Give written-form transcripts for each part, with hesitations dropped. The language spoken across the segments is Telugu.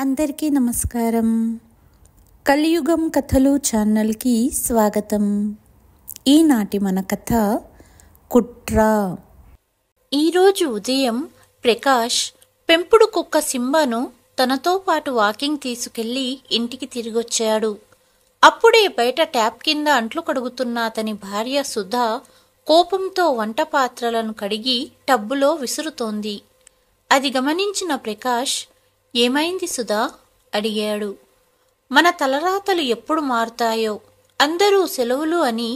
అందరికీ నమస్కారం. కలియుగం కథలు ఛానల్కి స్వాగతం. ఈనాటి మన కథ కుట్ర. ఈరోజు ఉదయం ప్రకాష్ పెంపుడు కుక్క సింబాను తనతో పాటు వాకింగ్ తీసుకెళ్లి ఇంటికి తిరిగొచ్చాడు. అప్పుడే బయట ట్యాప్ కింద అంట్లు కడుగుతున్న అతని భార్య సుధా కోపంతో వంట పాత్రలను కడిగి టబ్బులో విసురుతోంది. అది గమనించిన ప్రకాష్, ఏమైంది సుధా అడిగాడు. మన తలరాతలు ఎప్పుడు మారుతాయో, అందరూ సెలవులు అని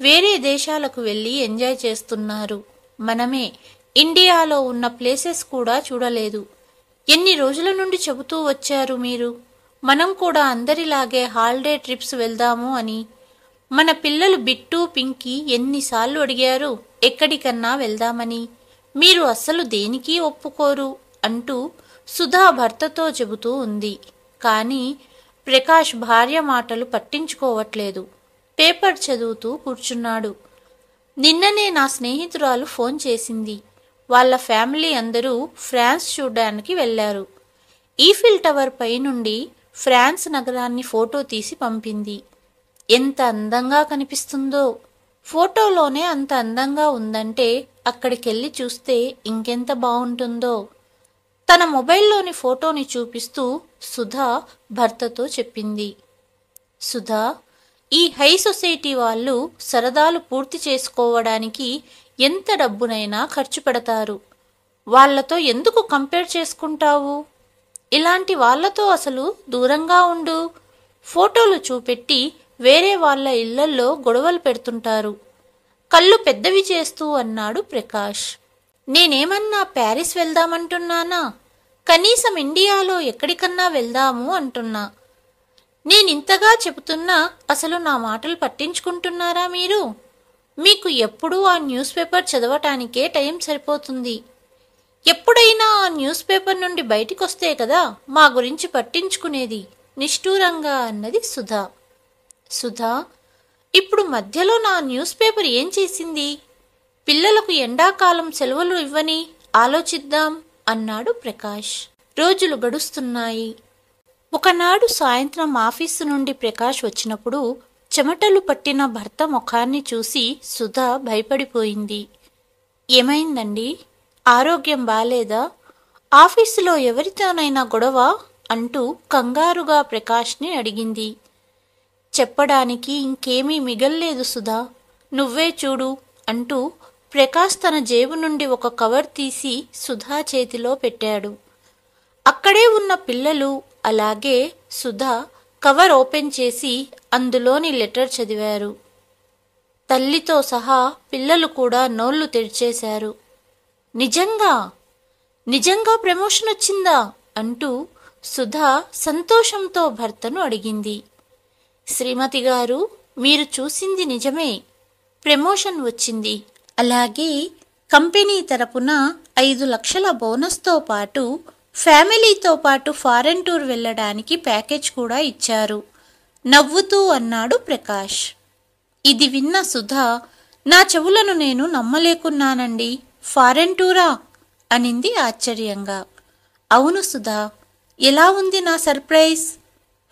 వేరే దేశాలకు వెళ్ళి ఎంజాయ్ చేస్తున్నారు. మనమే ఇండియాలో ఉన్న ప్లేసెస్ కూడా చూడలేదు. ఎన్ని రోజుల నుండి చెబుతూ వచ్చారు మీరు, మనం కూడా అందరిలాగే హాలిడే ట్రిప్స్ వెళ్దాము అని. మన పిల్లలు బిట్టు పింకీ ఎన్నిసార్లు అడిగారు ఎక్కడికన్నా వెళ్దామని. మీరు అస్సలు దేనికి ఒప్పుకోరు అంటూ సుధా భర్తతో చెబుతూ ఉంది. కానీ ప్రకాష్ భార్య మాటలు పట్టించుకోవట్లేదు. పేపర్ చదువుతూ కూర్చున్నాడు. నిన్ననే నా స్నేహితురాలు ఫోన్ చేసింది. వాళ్ళ ఫ్యామిలీ అందరూ ఫ్రాన్స్ చూడడానికి వెళ్లారు. ఈఫిల్ టవర్ పై నుండి ఫ్రాన్స్ నగరాన్ని ఫోటో తీసి పంపింది. ఎంత అందంగా కనిపిస్తుందో. ఫోటోలోనే అంత అందంగా ఉందంటే అక్కడికెళ్ళి చూస్తే ఇంకెంత బాగుంటుందో. తన మొబైల్లోని ఫోటోని చూపిస్తూ సుధా భర్తతో చెప్పింది. సుధా, ఈ హై సొసైటీ వాళ్ళు సరదాలు పూర్తి చేసుకోవడానికి ఎంత డబ్బునైనా ఖర్చు పెడతారు. వాళ్లతో ఎందుకు కంపేర్ చేసుకుంటావు? ఇలాంటి వాళ్లతో అసలు దూరంగా ఉండు. ఫోటోలు చూపెట్టి వేరే వాళ్ళ ఇళ్లల్లో గొడవలు పెడుతుంటారు. కళ్ళు పెద్దవి చేస్తూ అన్నాడు ప్రకాష్. నేనేమన్నా ప్యారిస్ వెళ్దామంటున్నానా? కనీసం ఇండియాలో ఎక్కడికన్నా వెళ్దాము అంటున్నా. నేనింతగా చెబుతున్నా అసలు నా మాటలు పట్టించుకుంటున్నారా మీరు? మీకు ఎప్పుడూ ఆ న్యూస్ పేపర్ చదవటానికే టైం సరిపోతుంది. ఎప్పుడైనా ఆ న్యూస్ పేపర్ నుండి బయటికొస్తే కదా మా గురించి పట్టించుకునేది నిష్ఠూరంగా అన్నది సుధా. సుధా, ఇప్పుడు మధ్యలో నా న్యూస్ పేపర్ ఏం చేసింది? పిల్లలకు ఎండాకాలం సెలవులు ఇవ్వని ఆలోచిద్దాం అన్నాడు ప్రకాష్. రోజులు గడుస్తున్నాయి. ఒకనాడు సాయంత్రం ఆఫీసు నుండి ప్రకాష్ వచ్చినప్పుడు చెమటలు పట్టిన భర్త ముఖాన్ని చూసి సుధా భయపడిపోయింది. ఏమైందండి? ఆరోగ్యం బాలేదా? ఆఫీసులో ఎవరితోనైనా గొడవ అంటూ కంగారుగా ప్రకాష్ని అడిగింది. చెప్పడానికి ఇంకేమీ మిగల్లేదు సుధా, నువ్వే చూడు అంటూ ప్రకాష్ తన జేబు నుండి ఒక కవర్ తీసి సుధా చేతిలో పెట్టాడు. అక్కడే ఉన్న పిల్లలు అలాగే సుధా కవర్ ఓపెన్ చేసి అందులోని లెటర్ చదివారు. తల్లితో సహా పిల్లలు కూడా నోళ్లు తెరిచేశారు. నిజంగా నిజంగా ప్రమోషన్ వచ్చిందా అంటూ సుధా సంతోషంతో భర్తను అడిగింది. శ్రీమతి గారు, మీరు చూసింది నిజమే. ప్రమోషన్ వచ్చింది. అలాగే కంపెనీ తరపున 5 లక్షల బోనస్తో పాటు ఫ్యామిలీతో పాటు ఫారెన్ టూర్ వెళ్ళడానికి ప్యాకేజ్ కూడా ఇచ్చారు నవ్వుతూ అన్నాడు ప్రకాష్. ఇది విన్న సుధా, నా చెవులను నేను నమ్మలేకున్నానండి. ఫారెన్ టూరా అనింది ఆశ్చర్యంగా. అవును సుధా, ఎలా ఉంది నా సర్ప్రైజ్?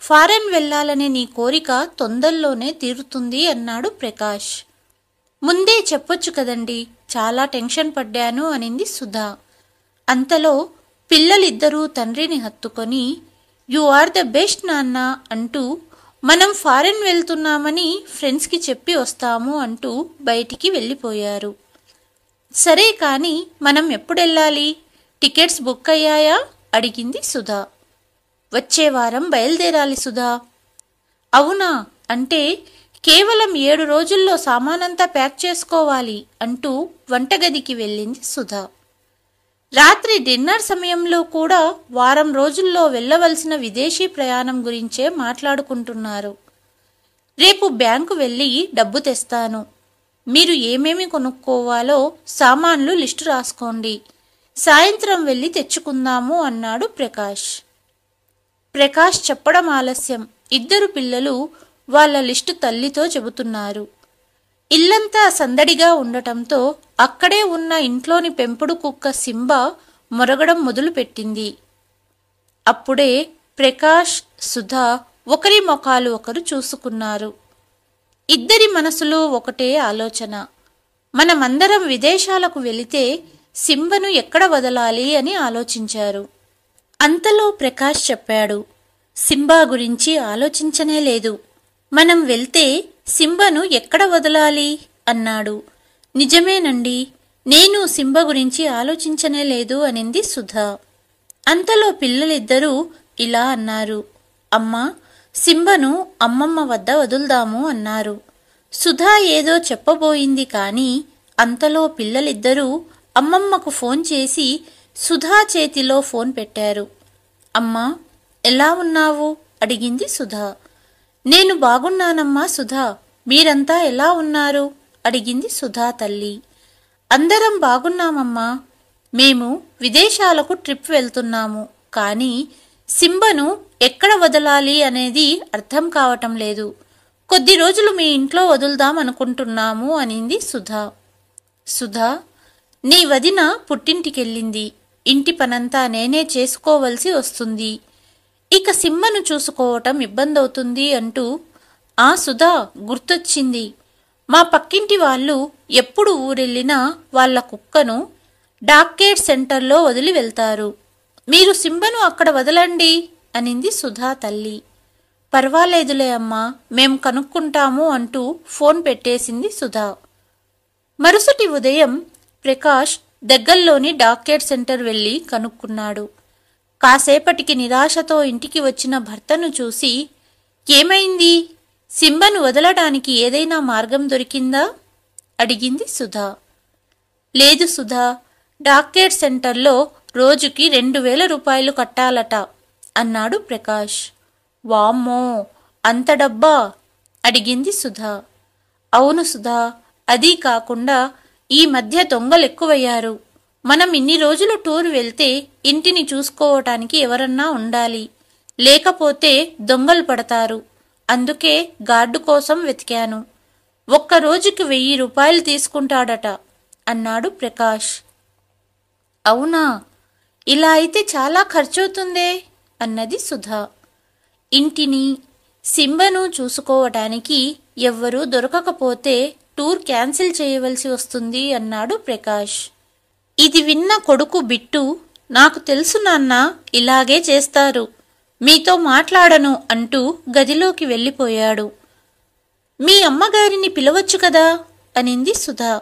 ఫారెన్ వెళ్ళాలనే నీ కోరిక తొందరలోనే తీరుతుంది అన్నాడు ప్రకాష్. ముందే చెప్పొచ్చు కదండి, చాలా టెన్షన్ పడ్డాను అనింది సుధా. అంతలో పిల్లలిద్దరూ తండ్రిని హత్తుకొని, యు ఆర్ ద బెస్ట్ నాన్న అంటూ మనం ఫారెన్ వెళ్తున్నామని ఫ్రెండ్స్కి చెప్పి వస్తాము అంటూ బయటికి వెళ్ళిపోయారు. సరే కానీ మనం ఎప్పుడెళ్ళాలి? టికెట్స్ బుక్ అయ్యాయా అడిగింది సుధా. వచ్చే వారం బయలుదేరాలి సుధా. అవునా? అంటే కేవలం 7 రోజుల్లో సామానంతా ప్యాక్ చేసుకోవాలి అంటూ వంటగదికి వెళ్ళింది సుధా. రాత్రి డిన్నర్ సమయంలో కూడా వారం రోజుల్లో వెళ్ళవలసిన విదేశీ ప్రయాణం గురించే మాట్లాడుకుంటున్నారు. రేపు బ్యాంకు వెళ్ళి డబ్బు తెస్తాను. మీరు ఏమేమి కొనుక్కోవాలో సామాన్లు లిస్టు రాసుకోండి. సాయంత్రం వెళ్ళి తెచ్చుకుందాము అన్నాడు ప్రకాష్. ప్రకాష్ చెప్పడం ఆలస్యం. ఇద్దరు పిల్లలు వాళ్ళ లిస్టు తల్లితో చెబుతున్నారు. ఇల్లంతా సందడిగా ఉండటంతో అక్కడే ఉన్న ఇంట్లోని పెంపుడు కుక్క సింబా మొరగడం మొదలుపెట్టింది. అప్పుడే ప్రకాష్, సుధా ఒకరి ముఖాలు ఒకరు చూసుకున్నారు. ఇద్దరి మనసులో ఒకటే ఆలోచన. మనమందరం విదేశాలకు వెళితే సింబను ఎక్కడ వదలాలి అని ఆలోచించారు. అంతలో ప్రకాష్ చెప్పాడు, సింబా గురించి ఆలోచించనే లేదు. మనం వెళ్తే సింబను ఎక్కడ వదలాలి అన్నాడు. నిజమేనండి, నేను సింబ గురించి ఆలోచించనే లేదు అనింది సుధా. అంతలో పిల్లలిద్దరూ ఇలా అన్నారు, అమ్మా, సింబను అమ్మమ్మ వద్ద వదులుదాము అన్నారు. సుధా ఏదో చెప్పబోయింది కాని అంతలో పిల్లలిద్దరూ అమ్మమ్మకు ఫోన్ చేసి సుధా చేతిలో ఫోన్ పెట్టారు. అమ్మా, ఎలా ఉన్నావు అడిగింది సుధా. నేను బాగున్నానమ్మా సుధా, మీరంతా ఎలా ఉన్నారు అడిగింది సుధా తల్లి. అందరం బాగున్నామమ్మా. మేము విదేశాలకు ట్రిప్ వెళ్తున్నాము, కానీ సింబను ఎక్కడ వదలాలి అనేది అర్థం కావటం లేదు. కొద్ది రోజులు మీ ఇంట్లో వదులుదాం అనుకుంటున్నాము అనింది సుధా. సుధా, నీ వదిన పుట్టింటికెళ్ళింది. ఇంటి పనంతా నేనే చేసుకోవలసి వస్తుంది. ఇక సింబను చూసుకోవటం ఇబ్బందవుతుంది అంటూ, ఆ సుధా, గుర్తొచ్చింది. మా పక్కింటి వాళ్ళు ఎప్పుడు ఊరెళ్ళినా వాళ్ళ కుక్కను డాక్కేర్ సెంటర్లో వదిలి వెళ్తారు. మీరు సింబను అక్కడ వదలండి అనింది సుధా తల్లి. పర్వాలేదులే అమ్మా, మేం కనుక్కుంటాము అంటూ ఫోన్ పెట్టేసింది సుధా. మరుసటి ఉదయం ప్రకాష్ దగ్గర్లోని డాక్కేర్ సెంటర్ వెళ్లి కనుక్కున్నాడు. కాసేపటికి నిరాశతో ఇంటికి వచ్చిన భర్తను చూసి, ఏమైంది, సింబను వదలడానికి ఏదైనా మార్గం దొరికిందా అడిగింది సుధా. లేదు సుధా, డాక్కేర్ సెంటర్లో రోజుకి 2000 రూపాయలు కట్టాలట అన్నాడు ప్రకాష్. వామ్మో, అంత డబ్బా అడిగింది సుధా. అవును సుధా, అదీ కాకుండా ఈ మధ్య దొంగలెక్కువయ్యారు. మనం ఇన్ని రోజులు టూర్ వెళ్తే ఇంటిని చూసుకోవటానికి ఎవరన్నా ఉండాలి, లేకపోతే దొంగలు పడతారు. అందుకే గార్డు కోసం వెతికాను. ఒక్క రోజుకి 1000 రూపాయలు తీసుకుంటాడట అన్నాడు ప్రకాష్. అవునా, ఇలా అయితే చాలా ఖర్చవుతుందే అన్నది సుధా. ఇంటిని సింబను చూసుకోవటానికి ఎవ్వరూ దొరకకపోతే టూర్ క్యాన్సిల్ చేయవలసి వస్తుంది అన్నాడు ప్రకాష్. ఇది విన్న కొడుకు బిట్టు, నాకు తెలుసు నాన్న, ఇలాగే చేస్తారు, మీతో మాట్లాడను అంటూ గదిలోకి వెళ్ళిపోయాడు. మీ అమ్మగారిని పిలవచ్చు కదా అనింది సుధా.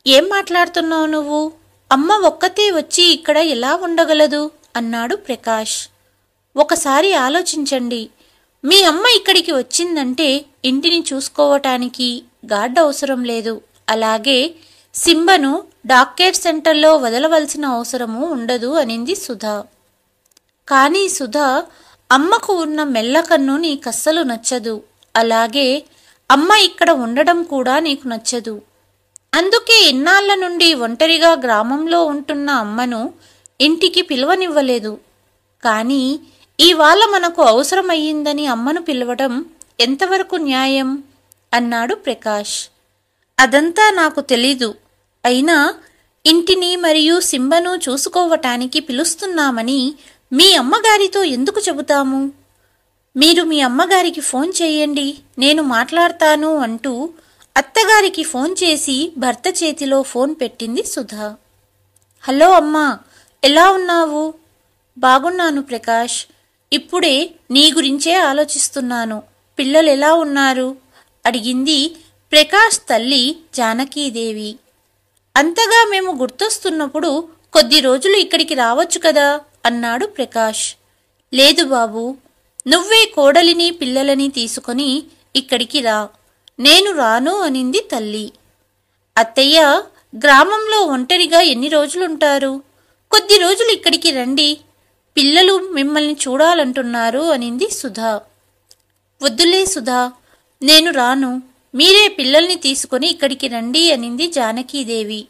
ఏం మాట్లాడుతున్నావు నువ్వు? అమ్మ ఒక్కతే వచ్చి ఇక్కడ ఎలా ఉండగలదు అన్నాడు ప్రకాష్. ఒకసారి ఆలోచించండి. మీ అమ్మ ఇక్కడికి వచ్చిందంటే ఇంటిని చూసుకోవటానికి గార్డ్ అవసరం లేదు. అలాగే సింబను డాక్కేర్ సెంటర్లో వదలవలసిన అవసరము ఉండదు అనింది సుధా. కానీ సుధా, అమ్మకు ఉన్న మెల్లకన్ను నీకస్సలు నచ్చదు. అలాగే అమ్మ ఇక్కడ ఉండడం కూడా నీకు నచ్చదు. అందుకే ఇన్నాళ్ల నుండి ఒంటరిగా గ్రామంలో ఉంటున్న అమ్మను ఇంటికి పిలవనివ్వలేదు. కానీ ఇవాళ మనకు అవసరమయ్యిందని అమ్మను పిలవడం ఎంతవరకు న్యాయం అన్నాడు ప్రకాష్. అదంతా నాకు తెలీదు. అయినా ఇంటిని మరియు సింబను చూసుకోవటానికి పిలుస్తున్నామని మీ అమ్మగారితో ఎందుకు చెబుతాము? మీరు మీ అమ్మగారికి ఫోన్ చేయండి, నేను మాట్లాడతాను అంటూ అత్తగారికి ఫోన్ చేసి భర్త చేతిలో ఫోన్ పెట్టింది సుధా. హలో అమ్మా, ఎలా ఉన్నావు? బాగున్నాను ప్రకాష్, ఇప్పుడే నీ గురించే ఆలోచిస్తున్నాను. పిల్లలు ఎలా ఉన్నారు అడిగింది ప్రకాష్ తల్లి జానకీదేవి. అంతగా మేము గుర్తొస్తున్నప్పుడు కొద్ది రోజులు ఇక్కడికి రావచ్చు కదా అన్నాడు ప్రకాష్. లేదు బాబు, నువ్వే కోడలిని పిల్లలని తీసుకొని ఇక్కడికి రా, నేను రాను అనింది తల్లి. అత్తయ్య, గ్రామంలో ఒంటరిగా ఎన్ని రోజులుంటారు? కొద్ది రోజులు ఇక్కడికి రండి, పిల్లలు మిమ్మల్ని చూడాలంటున్నారు అనింది సుధా. వద్దులే సుధా, నేను రాను, మీరే పిల్లల్ని తీసుకొని ఇక్కడికి రండి అనింది జానకీదేవి.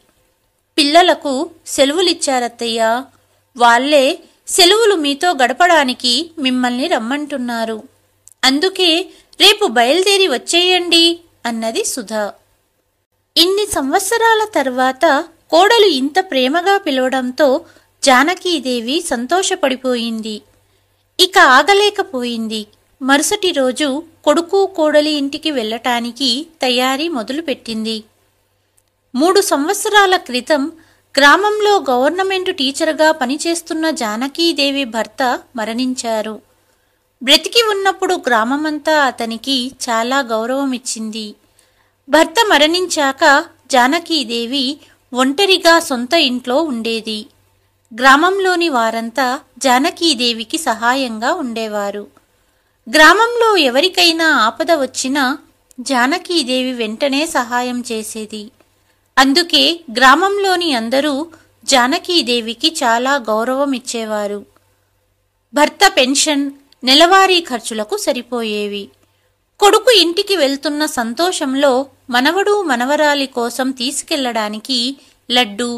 పిల్లలకు సెలవులిచ్చారత్తయ్య, వాళ్లే సెలవులు మీతో గడపడానికి మిమ్మల్ని రమ్మంటున్నారు. అందుకే రేపు బయలుదేరి వచ్చేయండి అన్నది సుధా. ఇన్ని సంవత్సరాల తర్వాత కోడలు ఇంత ప్రేమగా పిలవడంతో జానకీదేవి సంతోషపడిపోయింది. ఇక ఆగలేకపోయింది. మరుసటి రోజు కొడుకు కోడలి ఇంటికి వెళ్ళటానికి తయారీ మొదలుపెట్టింది. 3 సంవత్సరాల క్రితం గ్రామంలో గవర్నమెంట్ టీచర్గా పనిచేస్తున్న జానకీదేవి భర్త మరణించారు. బ్రతికి ఉన్నప్పుడు గ్రామమంతా అతనికి చాలా గౌరవమిచ్చింది. భర్త మరణించాక జానకీదేవి ఒంటరిగా సొంత ఇంట్లో ఉండేది. గ్రామంలోని వారంతా జానకీదేవికి సహాయంగా ఉండేవారు. గ్రామంలో ఎవరికైనా ఆపద వచ్చినా జానకీదేవి వెంటనే సహాయం చేసేది. అందుకే గ్రామంలోని అందరూ జానకీదేవికి చాలా గౌరవం ఇచ్చేవారు. భర్త పెన్షన్, నెలవారీ ఖర్చులకు సరిపోయేవి. కొడుకు ఇంటికి వెళ్తున్న సంతోషంలో మనవడు మనవరాలి కోసం తీసుకెళ్లడానికి లడ్డు,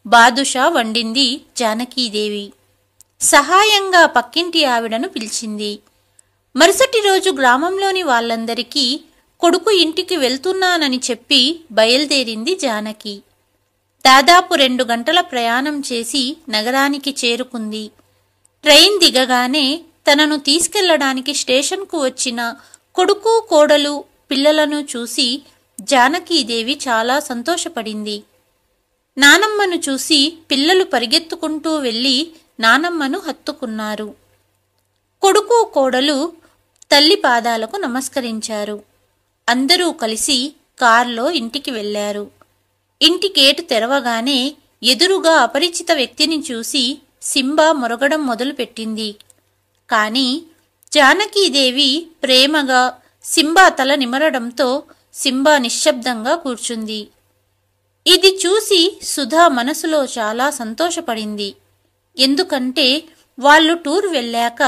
బాదుషా వండింది జానకీదేవి. సహాయంగా పక్కింటి ఆవిడను పిలిచింది. మరుసటి రోజు గ్రామంలోని వాళ్ళందరికీ కొడుకు ఇంటికి వెళ్తున్నానని చెప్పి బయలుదేరింది జానకి. దాదాపు 2 గంటల ప్రయాణం చేసి నగరానికి చేరుకుంది. ట్రైన్ దిగగానే తనను తీసుకెళ్లడానికి స్టేషన్కు వచ్చిన కొడుకు కోడలు పిల్లలను చూసి జానకీదేవి చాలా సంతోషపడింది. నానమ్మను చూసి పిల్లలు పరిగెత్తుకుంటూ వెళ్లి నానమ్మను హత్తుకున్నారు. కొడుకు కోడలు తల్లి పాదాలకు నమస్కరించారు. అందరూ కలిసి కారులో ఇంటికి వెళ్లారు. ఇంటి గేటు తెరవగానే ఎదురుగా అపరిచిత వ్యక్తిని చూసి సింబా మొరగడం మొదలుపెట్టింది. కాని జానకీదేవి ప్రేమగా సింబా తల నిమరడంతో సింబా నిశ్శబ్దంగా కూర్చుంది. ఇది చూసి సుధా మనసులో చాలా సంతోషపడింది. ఎందుకంటే వాళ్ళు టూర్ వెళ్ళాక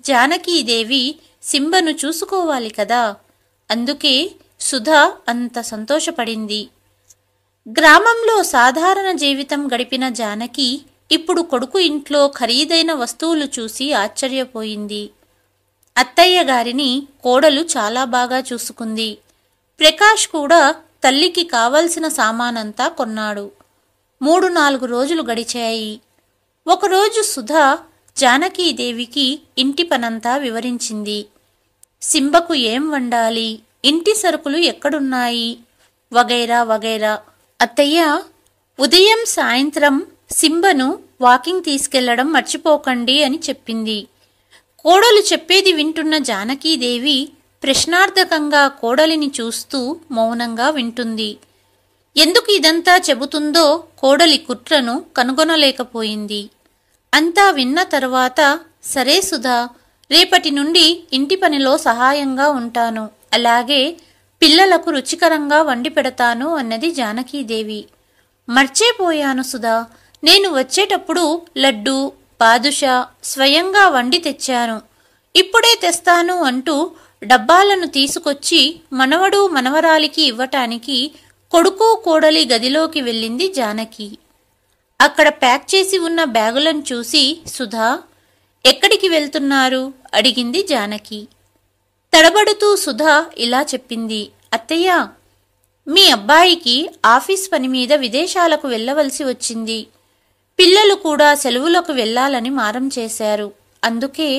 జానకీదేవి సింబను చూసుకోవాలి కదా. అందుకే సుధా అంత సంతోషపడింది. గ్రామంలో సాధారణ జీవితం గడిపిన జానకి ఇప్పుడు కొడుకు ఇంట్లో ఖరీదైన వస్తువులు చూసి ఆశ్చర్యపోయింది. అత్తయ్య గారిని కోడలు చాలా బాగా చూసుకుంది. ప్రకాష్ కూడా తల్లికి కావలసిన సామానంతా కొన్నాడు. 3-4 రోజులు గడిచాయి. ఒకరోజు సుధా జానకీదేవికి ఇంటి పనంతా వివరించింది. సింబకు ఏం వండాలి, ఇంటి సరుకులు ఎక్కడున్నాయి, వగైరా వగైరా. అత్తయ్య, ఉదయం సాయంత్రం సింబను వాకింగ్ తీసుకెళ్లడం మర్చిపోకండి అని చెప్పింది. కోడలు చెప్పేది వింటున్న జానకీదేవి ప్రశ్నార్థకంగా కోడలిని చూస్తూ మౌనంగా వింటుంది. ఎందుకు ఇదంతా చెబుతుందో కోడలి కుట్రను కనుగొనలేకపోయింది. అంతా విన్న తరువాత, సరే సుధా, రేపటి నుండి ఇంటి పనిలో సహాయంగా ఉంటాను, అలాగే పిల్లలకు రుచికరంగా వండి పెడతాను అన్నది జానకీదేవి. మర్చిపోయాను సుధా, నేను వచ్చేటప్పుడు లడ్డు, బాదుషా స్వయంగా వండి తెచ్చాను, ఇప్పుడే తెస్తాను అంటూ డబ్బాలను తీసుకొచ్చి మనవడు మనవరాలికి ఇవ్వటానికి కొడుకు కోడలి గదిలోకి వెళ్ళింది జానకి. అక్కడ ప్యాక్ చేసి ఉన్న బ్యాగులను చూసి, సుధా, ఎక్కడికి వెళ్తున్నారు అడిగింది జానకి. తడబడుతూ సుధా ఇలా చెప్పింది. అత్తయ్య, మీ అబ్బాయికి ఆఫీస్ పని మీద విదేశాలకు వెళ్ళవలసి వచ్చింది. పిల్లలు కూడా సెలవులకు వెళ్లాలని మారం చేశారు. అందుకే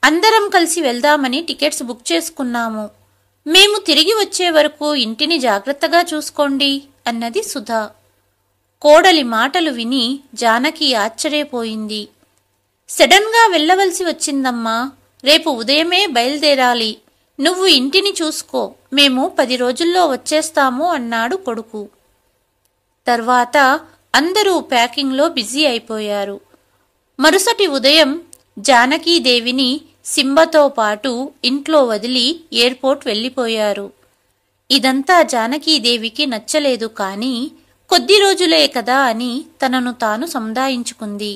అందరం కలిసి వెళ్దామని టికెట్స్ బుక్ చేసుకున్నాము. మేము తిరిగి వచ్చే వరకు ఇంటిని జాగ్రత్తగా చూసుకోండి అన్నది సుధా. కోడలి మాటలు విని జానకి ఆశ్చర్యపోయింది. సడన్గా వెళ్ళవలసి వచ్చిందమ్మా, రేపు ఉదయమే బయలుదేరాలి, నువ్వు ఇంటిని చూసుకో, మేము 10 రోజుల్లో వచ్చేస్తాము అన్నాడు కొడుకు. తర్వాత అందరూ ప్యాకింగ్లో బిజీ అయిపోయారు. మరుసటి ఉదయం జానకీదేవిని సింబతో పాటు ఇంట్లో వదిలి ఎయిర్పోర్ట్ వెళ్ళిపోయారు. ఇదంతా జానకీదేవికి నచ్చలేదు. కానీ కొద్ది రోజులే కదా అని తనను తాను సముదాయించుకుంది.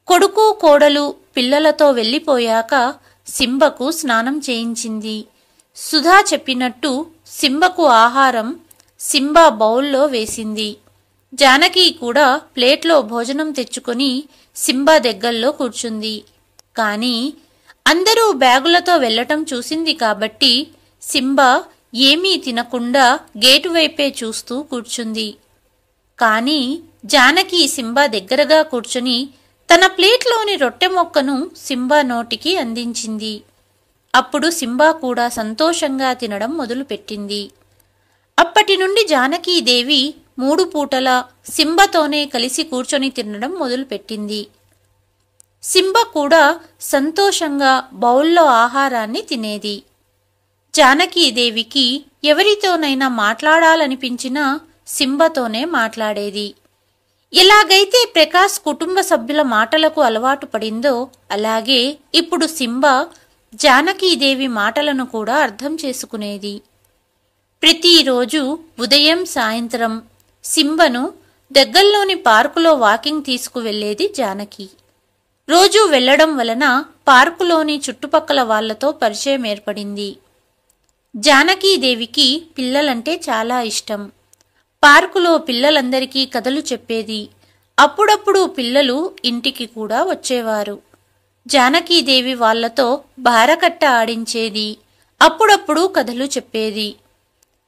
కొడుకు కోడలు పిల్లలతో వెళ్ళిపోయాక సింబకు స్నానం చేయించింది. సుధా చెప్పినట్టు సింబకు ఆహారం సింబా బౌల్లో వేసింది. జానకి కూడా ప్లేట్లో భోజనం తెచ్చుకొని సింబా దగ్గర్లో కూర్చుంది. కానీ అందరూ బ్యాగులతో వెళ్లటం చూసింది కాబట్టి సింబా ఏమీ తినకుండా గేటు వైపే చూస్తూ కూర్చుంది. కానీ జానకి సింబా దగ్గరగా కూర్చుని తన ప్లేట్లోని రొట్టె ముక్కను సింబా నోటికి అందించింది. అప్పుడు సింబా కూడా సంతోషంగా తినడం మొదలుపెట్టింది. అప్పటి నుండి జానకీదేవి 3 పూటలా సింబతోనే కలిసి కూర్చొని తినడం మొదలుపెట్టింది. సింబ కూడా సంతోషంగా బౌల్లో ఆహారాన్ని తినేది. జానకీదేవికి ఎవరితోనైనా మాట్లాడాలనిపించినా సింబతోనే మాట్లాడేది. ఎలాగైతే ప్రకాష్ కుటుంబ సభ్యుల మాటలకు అలవాటు పడిందో అలాగే ఇప్పుడు సింబ జానకీదేవి మాటలను కూడా అర్థం చేసుకునేది. ప్రతిరోజు ఉదయం సాయంత్రం సింబను దగ్గరలోని పార్కులో వాకింగ్ తీసుకువెళ్లేది జానకి. రోజూ వెళ్లడం వలన పార్కులోని చుట్టుపక్కల వాళ్లతో పరిచయం ఏర్పడింది. జానకీదేవికి పిల్లలంటే చాలా ఇష్టం. పార్కులో పిల్లలందరికీ కథలు చెప్పేది. అప్పుడప్పుడు పిల్లలు ఇంటికి కూడా వచ్చేవారు. జానకీదేవి వాళ్లతో బారకట్ట ఆడించేది. అప్పుడప్పుడు కథలు చెప్పేది.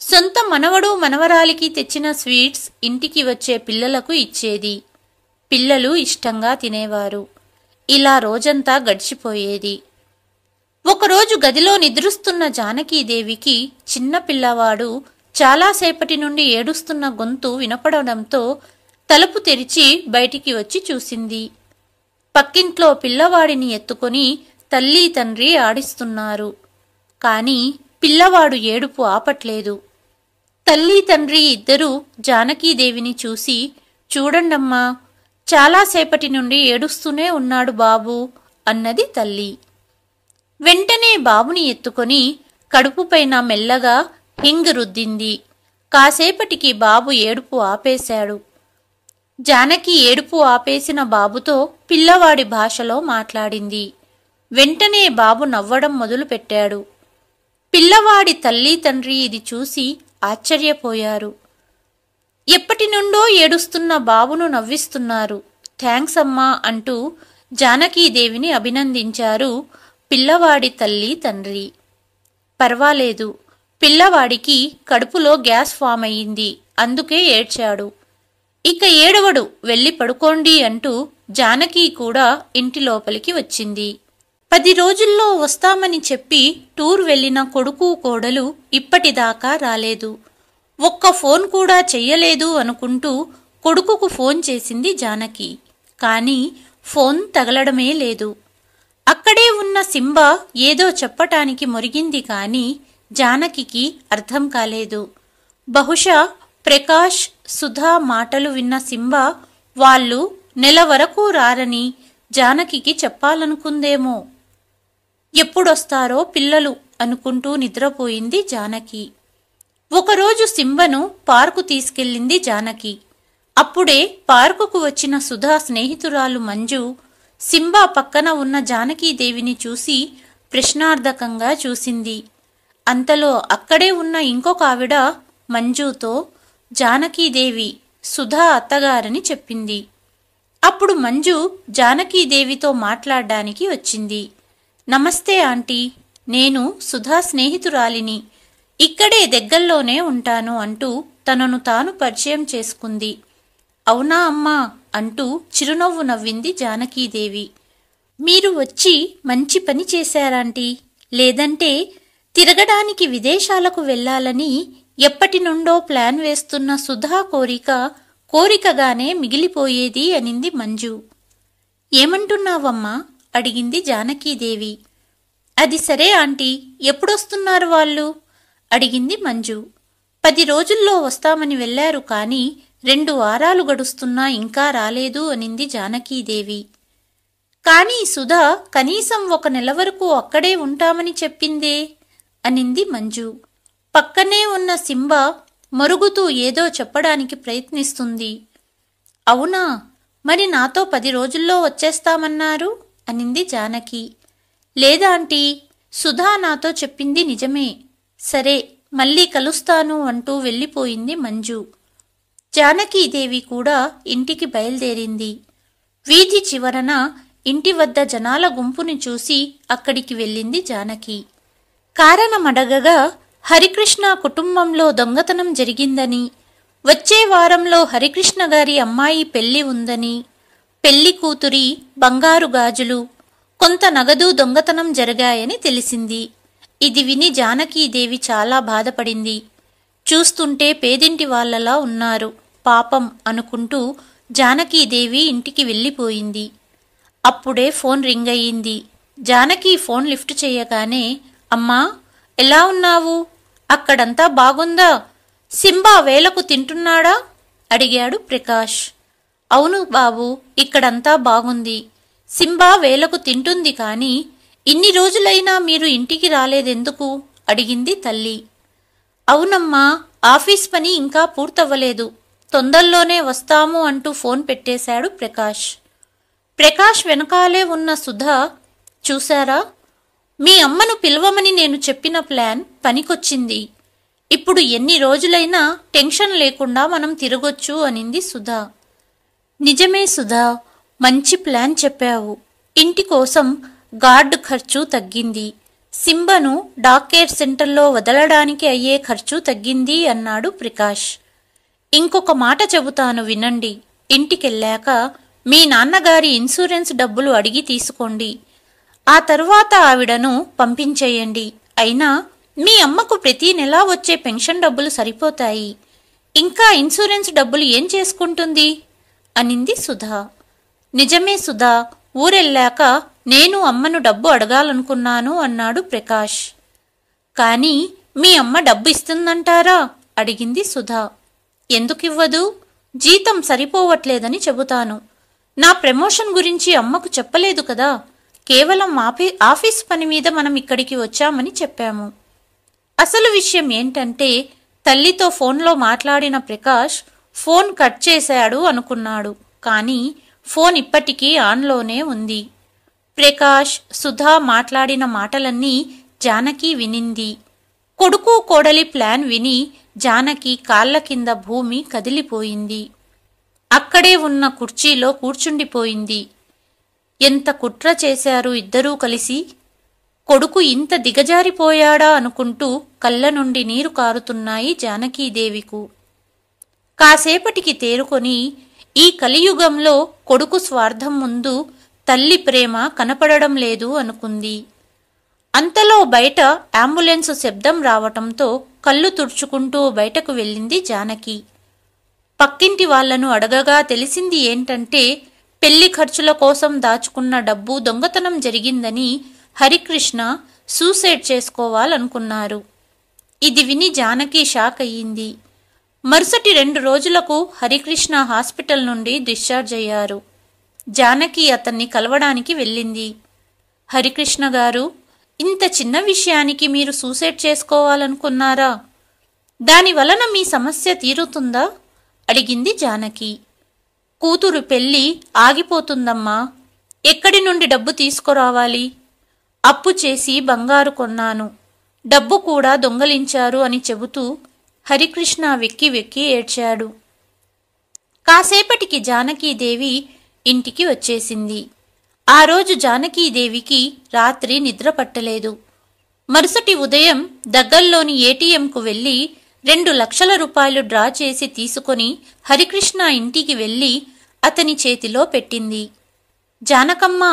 సొంత మనవడు మనవరాలికి తెచ్చిన స్వీట్స్ ఇంటికి వచ్చే పిల్లలకు ఇచ్చేది. పిల్లలు ఇష్టంగా తినేవారు. ఇలా రోజంతా గడిచిపోయేది. ఒకరోజు గదిలో నిద్రిస్తున్న జానకీదేవికి చిన్న పిల్లవాడు చాలాసేపటి నుండి ఏడుస్తున్న గొంతు వినపడడంతో తలుపు తెరిచి బయటికి వచ్చి చూసింది. పక్కింట్లో పిల్లవాడిని ఎత్తుకొని తల్లి తండ్రి ఆడిస్తున్నారు. కాని పిల్లవాడు ఏడుపు ఆపట్లేదు. తల్లి తండ్రి ఇద్దరూ జానకీదేవిని చూసి, చూడండమ్మా, చాలాసేపటి నుండి ఏడుస్తూనే ఉన్నాడు బాబు అన్నది తల్లి. వెంటనే బాబుని ఎత్తుకొని కడుపుపైన మెల్లగా హింగ్ రుద్దింది. కాసేపటికి బాబు ఏడుపు ఆపేశాడు. జానకి ఏడుపు ఆపేసిన బాబుతో పిల్లవాడి భాషలో మాట్లాడింది. వెంటనే బాబు నవ్వడం మొదలుపెట్టాడు. పిల్లవాడి తల్లి తండ్రి ఇది చూసి ఆశ్చర్యపోయారు. ఎప్పటి నుండో ఏడుస్తున్న బాబును నవ్విస్తున్నారు, థ్యాంక్స్ అమ్మా అంటూ జానకీదేవిని అభినందించారు పిల్లవాడి తల్లి తండ్రి. పర్వాలేదు, పిల్లవాడికి కడుపులో గ్యాస్ ఫామ్ అయ్యింది, అందుకే ఏడ్చాడు. ఇక ఏడవడు, వెళ్ళి పడుకోండి అంటూ జానకి కూడా ఇంటి లోపలికి వచ్చింది. 10 రోజుల్లో వస్తామని చెప్పి టూర్ వెళ్లిన కొడుకు కోడలు ఇప్పటిదాకా రాలేదు. ఒక్క ఫోన్ కూడా చెయ్యలేదు అనుకుంటూ కొడుకుకు ఫోన్ చేసింది జానకి. కాని ఫోన్ తగలడమే లేదు. అక్కడే ఉన్న సింబ ఏదో చెప్పటానికి మొరిగింది కాని జానకికి అర్థం కాలేదు. బహుశా ప్రకాష్ సుధా మాటలు విన్న సింబ వాళ్ళు నెల వరకు రారని జానకికి చెప్పాలనుకుందేమో. ఎప్పుడొస్తారో పిల్లలు అనుకుంటూ నిద్రపోయింది జానకి. ఒకరోజు సింబను పార్కు తీసుకెళ్ళింది జానకి. అప్పుడే పార్కుకు వచ్చిన సుధా స్నేహితురాలు మంజు సింబా పక్కన ఉన్న జానకీదేవిని చూసి ప్రశ్నార్థకంగా చూసింది. అంతలో అక్కడే ఉన్న ఇంకొక ఆవిడ మంజుతో జానకీదేవి సుధా అత్తగారని చెప్పింది. అప్పుడు మంజు జానకీదేవితో మాట్లాడ్డానికి వచ్చింది. నమస్తే ఆంటీ, నేను సుధా స్నేహితురాలిని, ఇక్కడే దగ్గరలోనే ఉంటాను అంటూ తనను తాను పరిచయం చేసుకుంది. అవునా అమ్మా అంటూ చిరునవ్వు నవ్వింది జానకీదేవి. మీరు వచ్చి మంచి పని చేశారాంటీ, లేదంటే తిరగడానికి విదేశాలకు వెళ్లాలని ఎప్పటి నుండో ప్లాన్ వేస్తున్న సుధా కోరికగానే మిగిలిపోయేది అనింది మంజు. ఏమంటున్నావమ్మా అడిగింది జానకీదేవి. అది సరే ఆంటీ, ఎప్పుడొస్తున్నారు వాళ్ళు అడిగింది మంజు. 10 రోజుల్లో వస్తామని వెళ్లారు కాని 2 వారాలు గడుస్తున్నా ఇంకా రాలేదు అనింది జానకీదేవి. కాని సుధా కనీసం 1 నెల వరకు అక్కడే ఉంటామని చెప్పిందే అనింది మంజు. పక్కనే ఉన్న సింబ మరుగుతూ ఏదో చెప్పడానికి ప్రయత్నిస్తుంది. అవునా, మరి నాతో 10 రోజుల్లో వచ్చేస్తామన్నారు అనింది జానకి. లేదాంటీ, సుధా నాతో చెప్పింది నిజమే. సరే, మళ్ళీ కలుస్తాను అంటూ వెళ్ళిపోయింది మంజు. జానకీదేవి కూడా ఇంటికి బయలుదేరింది. వీధి చివరన ఇంటి వద్ద జనాల గుంపుని చూసి అక్కడికి వెళ్ళింది జానకి. కారణమడగగా హరికృష్ణ కుటుంబంలో దొంగతనం జరిగిందని, వచ్చే వారంలో హరికృష్ణ గారి అమ్మాయి పెళ్లి ఉందని, పెళ్లి కూతురి బంగారు గాజులు, కొంత నగదు దొంగతనం జరిగాయని తెలిసింది. ఇది విని జానకీదేవి చాలా బాధపడింది. చూస్తుంటే పేదింటి వాళ్లలా ఉన్నారు, పాపం అనుకుంటూ జానకీదేవి ఇంటికి వెళ్ళిపోయింది. అప్పుడే ఫోన్ రింగ్ అయ్యింది. జానకి ఫోన్ లిఫ్ట్ చేయగానే, అమ్మా ఎలా ఉన్నావు? అక్కడంతా బాగుందా? సింబా వేలకు తింటున్నాడా? అడిగాడు ప్రకాష్. అవును బాబు, ఇక్కడంతా బాగుంది. సింబా వేలకు తింటుంది, కాని ఇన్ని రోజులైనా మీరు ఇంటికి రాలేదెందుకు? అడిగింది తల్లి. అవునమ్మా, ఆఫీస్ పని ఇంకా పూర్తవ్వలేదు, తొందరలోనే వస్తాము అంటూ ఫోన్ పెట్టేశాడు ప్రకాష్. ప్రకాష్ వెనకాలే ఉన్న సుధా, చూశారా, మీ అమ్మను పిలవమని నేను చెప్పిన ప్లాన్ పనికొచ్చింది. ఇప్పుడు ఎన్ని రోజులైనా టెన్షన్ లేకుండా మనం తిరగొచ్చు అనింది సుధా. నిజమే సుధా, మంచి ప్లాన్ చెప్పావు. ఇంటి కోసం గార్డు ఖర్చు తగ్గింది, సింబను డాగ్ కేర్ సెంటర్లో వదలడానికి అయ్యే ఖర్చు తగ్గింది అన్నాడు ప్రకాష్. ఇంకొక మాట చెబుతాను వినండి. ఇంటికెళ్ళాక మీ నాన్నగారి ఇన్సూరెన్స్ డబ్బులు అడిగి తీసుకోండి. ఆ తరువాత ఆవిడను పంపించేయండి. అయినా మీ అమ్మకు ప్రతి నెలా వచ్చే పెన్షన్ డబ్బులు సరిపోతాయి. ఇంకా ఇన్సూరెన్స్ డబ్బులు ఏం చేసుకుంటుంది అనింది సుధా. నిజమే సుధా, ఊరెళ్ళాక నేను అమ్మను డబ్బు అడగాలనుకున్నాను అన్నాడు ప్రకాష్. కానీ మీ అమ్మ డబ్బు ఇస్తుందంటారా అడిగింది సుధా. ఎందుకివ్వదు? జీతం సరిపోవట్లేదని చెబుతాను. నా ప్రమోషన్ గురించి అమ్మకు చెప్పలేదు కదా, కేవలం ఆఫీస్ పని మీద మనం ఇక్కడికి వచ్చామని చెప్పాము. అసలు విషయం ఏంటంటే, తల్లితో ఫోన్లో మాట్లాడిన ప్రకాష్ ఫోన్ కట్ చేశాడు అనుకున్నాడు, కానీ ఫోన్ ఇప్పటికీ ఆన్లోనే ఉంది. ప్రకాష్, సుధా మాట్లాడిన మాటలన్నీ జానకి వినింది. కొడుకు కోడలి ప్లాన్ విని జానకి కాళ్ల కింద భూమి కదిలిపోయింది. అక్కడే ఉన్న కుర్చీలో కూర్చుండిపోయింది. ఎంత కుట్ర చేశారు ఇద్దరూ కలిసి! కొడుకు ఇంత దిగజారిపోయాడా అనుకుంటూ కళ్ళ నుండి నీరు కారుతున్నాయి జానకీదేవికు. కాసేపటికి తేరుకొని, ఈ కలియుగంలో కొడుకు స్వార్థం ముందు తల్లి ప్రేమ కనపడడం లేదు అనుకుంది. అంతలో బయట అంబులెన్స్ శబ్దం రావటంతో కళ్ళు తుడుచుకుంటూ బయటకు వెళ్ళింది జానకి. పక్కింటి వాళ్లను అడగగా తెలిసింది ఏంటంటే, పెళ్లి ఖర్చుల కోసం దాచుకున్న డబ్బు దొంగతనం జరిగిందని హరికృష్ణ సూసైడ్ చేసుకోవాలనుకున్నారు. ఇది విని జానకి షాక్ అయ్యింది. మరుసటి 2 రోజులకు హరికృష్ణ హాస్పిటల్ నుండి డిశ్చార్జ్ అయ్యారు. జానకి అతన్ని కలవడానికి వెళ్ళింది. హరికృష్ణ గారు, ఇంత చిన్న విషయానికి మీరు సూసైడ్ చేసుకోవాలనుకున్నారా? దాని వలన మీ సమస్య తీరుతుందా అడిగింది జానకి. కూతురు పెళ్లి ఆగిపోతుందమ్మా, ఎక్కడి నుండి డబ్బు తీసుకురావాలి? అప్పు చేసి బంగారు కొన్నాను, డబ్బు కూడా దొంగలించారు అని చెబుతూ హరికృష్ణ వెక్కి వెక్కి ఏడ్చాడు. కాసేపటికి జానకీదేవి ఇంటికి వచ్చేసింది. ఆ రోజు జానకీదేవికి రాత్రి నిద్ర పట్టలేదు. మరుసటి ఉదయం దగ్గర్లోని ఏటీఎంకు వెళ్లి 2 లక్షల రూపాయలు డ్రా చేసి తీసుకొని హరికృష్ణ ఇంటికి వెళ్లి అతని చేతిలో పెట్టింది. జానకమ్మ,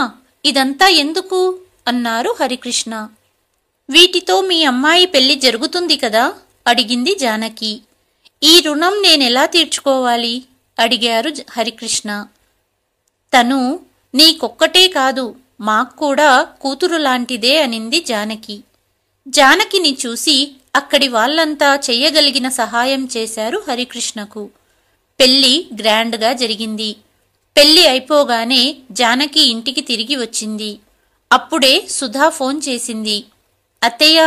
ఇదంతా ఎందుకు అన్నారు హరికృష్ణ. వీటితో మీ అమ్మాయి పెళ్లి జరుగుతుంది కదా అడిగింది జానకి. ఈ రుణం నేనెలా తీర్చుకోవాలి అడిగారు హరికృష్ణ. తను నీకొక్కటే కాదు, మాక్కూడా కూతురు లాంటిదే అనింది జానకి. జానకిని చూసి అక్కడి వాళ్లంతా చెయ్యగలిగిన సహాయం చేశారు హరికృష్ణకు. పెళ్లి గ్రాండ్గా జరిగింది. పెళ్లి అయిపోగానే జానకి ఇంటికి తిరిగి వచ్చింది. అప్పుడే సుధా ఫోన్ చేసింది. అత్తయ్య,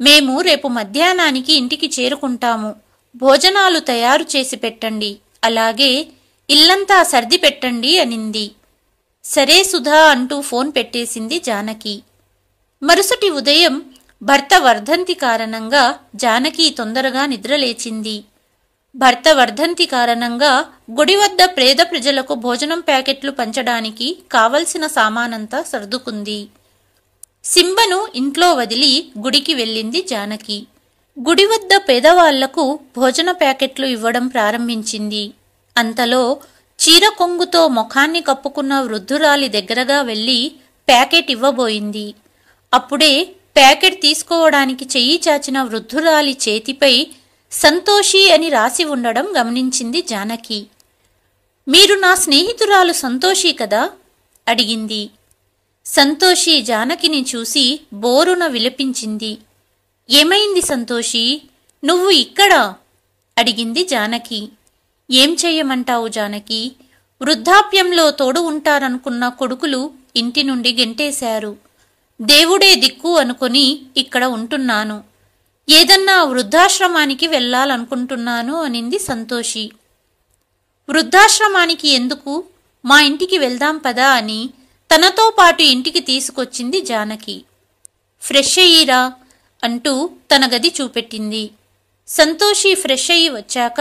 మేము రేపు మధ్యాహ్నానికి ఇంటికి చేరుకుంటాము, భోజనాలు తయారు చేసి పెట్టండి, అలాగే ఇల్లంతా సర్ది పెట్టండి అనింది. సరే సుధా అంటూ ఫోన్ పెట్టేసింది జానకి. మరుసటి ఉదయం భర్త వర్ధంతి కారణంగా జానకి తొందరగా నిద్రలేచింది. భర్త వర్ధంతి కారణంగా గుడి వద్ద పేద ప్రజలకు భోజనం ప్యాకెట్లు పంచడానికి కావలసిన సామానంతా సర్దుకుంది. సింబను ఇంట్లో వదిలి గుడికి వెళ్ళింది జానకి. గుడి వద్ద పేదవాళ్లకు భోజన ప్యాకెట్లు ఇవ్వడం ప్రారంభించింది. అంతలో చీర కొంగుతో ముఖాన్ని కప్పుకున్న వృద్ధురాలి దగ్గరగా వెళ్లి ప్యాకెట్ ఇవ్వబోయింది. అప్పుడే ప్యాకెట్ తీసుకోవడానికి చెయ్యి చాచిన వృద్ధురాలి చేతిపై సంతోషి అని రాసి ఉండడం గమనించింది జానకి. మీరు నా స్నేహితురాలు సంతోషి కదా? అడిగింది. సంతోషి జానకిని చూసి బోరున విలపించింది. ఏమైంది సంతోషి, నువ్వు ఇక్కడా? అడిగింది జానకి. ఏం చెయ్యమంటావు జానకి? వృద్ధాప్యంలో తోడు ఉంటారనుకున్న కొడుకులు ఇంటి నుండి గెంటేశారు. దేవుడే దిక్కు అనుకుని ఇక్కడ ఉంటున్నాను. ఏదన్నా వృద్ధాశ్రమానికి వెళ్ళాలనుకుంటున్నాను అనింది సంతోషి. వృద్ధాశ్రమానికి ఎందుకు? మా ఇంటికి వెళ్దాం పదా అని తనతో పాటు ఇంటికి తీసుకొచ్చింది జానకి. ఫ్రెష్ అయ్యిరా అంటూ తన గది చూపెట్టింది. సంతోషి ఫ్రెష్ అయ్యి వచ్చాక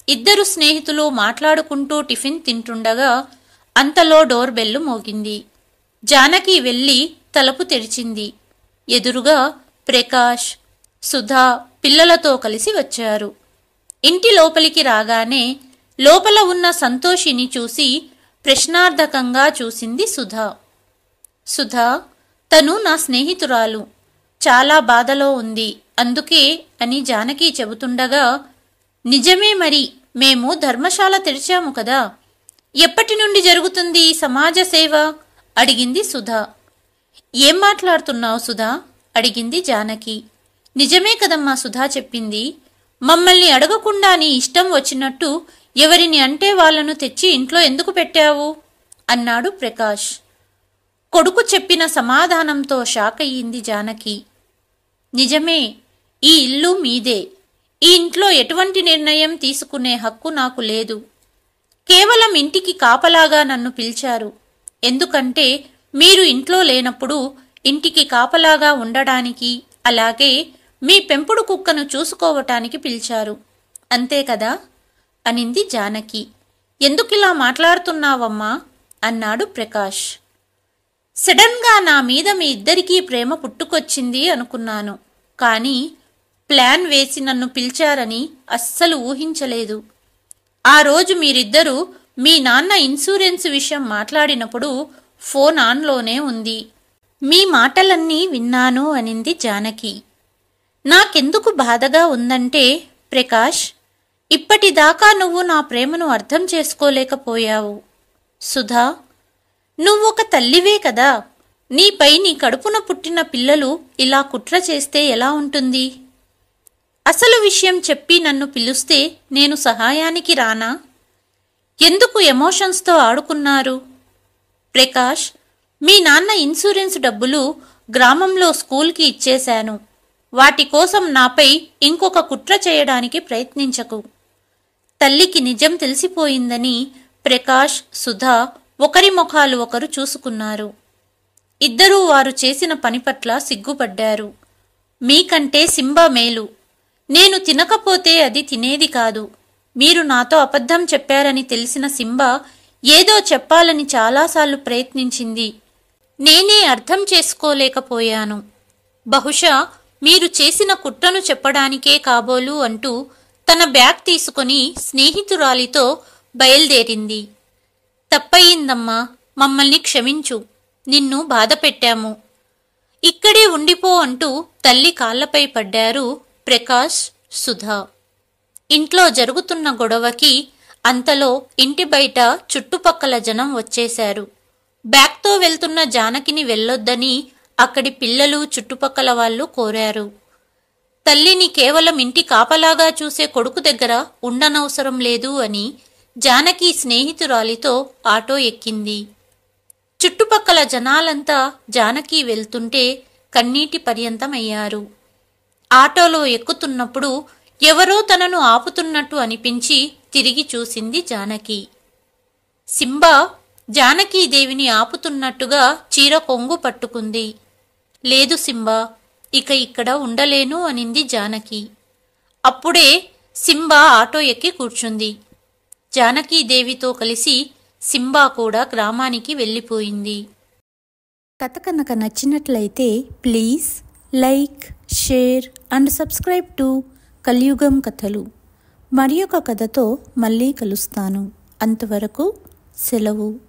ఇద్దరు స్నేహితులు మాట్లాడుకుంటూ టిఫిన్ తింటుండగా అంతలో డోర్ బెల్లు మోగింది. జానకి వెళ్ళి తలుపు తెరిచింది. ఎదురుగా ప్రకాష్, సుధా పిల్లలతో కలిసి వచ్చారు. ఇంటి లోపలికి రాగానే లోపల ఉన్న సంతోషిని చూసి ప్రశ్నార్థకంగా చూసింది సుధా. సుధా, తను నా స్నేహితురాలు, చాలా బాధలో ఉంది, అందుకే అని జానకి చెబుతుండగా, నిజమే మరి, మేము ధర్మశాల తెరిచాము కదా, ఎప్పటి నుండి జరుగుతుంది ఈ సమాజ సేవ? అడిగింది సుధా. ఏం మాట్లాడుతున్నావు సుధా? అడిగింది జానకి. నిజమే కదమ్మా సుధా చెప్పింది. మమ్మల్ని అడగకుండా నీ ఇష్టం వచ్చినట్టు ఎవరిని అంటే వాళ్లను తెచ్చి ఇంట్లో ఎందుకు పెట్టావు? అన్నాడు ప్రకాష్. కొడుకు చెప్పిన సమాధానంతో షాక్ అయ్యింది జానకి. నిజమే, ఈ ఇల్లు మీదే. ఈ ఇంట్లో ఎటువంటి నిర్ణయం తీసుకునే హక్కు నాకు లేదు. కేవలం ఇంటికి కాపలాగా నన్ను పిలిచారు. ఎందుకంటే మీరు ఇంట్లో లేనప్పుడు ఇంటికి కాపలాగా ఉండడానికి, అలాగే మీ పెంపుడు కుక్కను చూసుకోవటానికి పిలిచారు. అంతే కదా అనింది జానకి. ఎందుకిలా మాట్లాడుతున్నావమ్మా అన్నాడు ప్రకాష్. సడన్గా నా మీద మీ ఇద్దరికీ ప్రేమ పుట్టుకొచ్చింది అనుకున్నాను. కానీ ప్లాన్ వేసి నన్ను పిలిచారని అస్సలు ఊహించలేదు. ఆ రోజు మీరిద్దరూ మీ నాన్న ఇన్సూరెన్స్ విషయం మాట్లాడినప్పుడు ఫోన్ ఆన్లోనే ఉంది. మీ మాటలన్నీ విన్నాను అనింది జానకి. నాకెందుకు బాధగా ఉందంటే ప్రకాష్, ఇప్పటిదాకా నువ్వు నా ప్రేమను అర్థం చేసుకోలేకపోయావు. సుధా, నువ్వొక తల్లివే కదా, నీపై నీ కడుపున పుట్టిన పిల్లలు ఇలా కుట్ర చేస్తే ఎలా ఉంటుంది? అసలు విషయం చెప్పి నన్ను పిలుస్తే నేను సహాయానికి రానా? ఎందుకు ఎమోషన్స్తో ఆడుకున్నారు? ప్రకాష్, మీ నాన్న ఇన్సూరెన్స్ డబ్బులు గ్రామంలో స్కూల్కి ఇచ్చేశాను. వాటి కోసం నాపై ఇంకొక కుట్ర చేయడానికి ప్రయత్నించకు. తల్లికి నిజం తెలిసిపోయిందని ప్రకాష్, సుధా ఒకరి ముఖాలు ఒకరు చూసుకున్నారు. ఇద్దరూ వారు చేసిన పని పట్ల సిగ్గుపడ్డారు. మీకంటే సింబా మేలు. నేను తినకపోతే అది తినేది కాదు. మీరు నాతో అబద్ధం చెప్పారని తెలిసిన సింబా ఏదో చెప్పాలని చాలాసార్లు ప్రయత్నించింది. నేనే అర్థం చేసుకోలేకపోయాను. బహుశా మీరు చేసిన కుట్రను చెప్పడానికే కాబోలు అంటూ తన బ్యాగ్ తీసుకుని స్నేహితురాలితో బయలుదేరింది. తప్పయిందమ్మా, మమ్మల్ని క్షమించు, నిన్ను బాధ పెట్టాము. ఇక్కడే ఉండిపో అంటూ తల్లి కాళ్లపై పడ్డారు ప్రకాష్, సుధా. ఇంట్లో జరుగుతున్న గొడవకి అంతలో ఇంటి బయట చుట్టుపక్కల జనం వచ్చేశారు. బ్యాగ్తో వెళ్తున్న జానకిని వెళ్ళొద్దని అక్కడి పిల్లలు, చుట్టుపక్కల వాళ్ళు కోరారు. తల్లిని కేవలం ఇంటి కాపలాగా చూసే కొడుకు దగ్గర ఉండనవసరం లేదు అని జానకి స్నేహితురాలితో ఆటో ఎక్కింది. చుట్టుపక్కల జనాలంతా జానకి వెళ్తుంటే కన్నీటి పర్యంతమయ్యారు. ఆటోలో ఎక్కుతున్నప్పుడు ఎవరో తనను ఆపుతున్నట్టు అనిపించి తిరిగి చూసింది జానకి. సింబా జానకీదేవిని ఆపుతున్నట్టుగా చీర కొంగు పట్టుకుంది. లేదు సింబా, ఇక ఇక్కడ ఉండలేను అనింది జానకి. అప్పుడే సింబా ఆటో ఎక్కి కూర్చుంది. జానకీదేవితో కలిసి సింబా కూడా గ్రామానికి వెళ్ళిపోయింది. కథ కనుక నచ్చినట్లయితే please like, share and subscribe to కలియుగం కథలు. మరి ఒక కథతో మళ్ళీ కలుస్తాను. అంతవరకు సెలవు.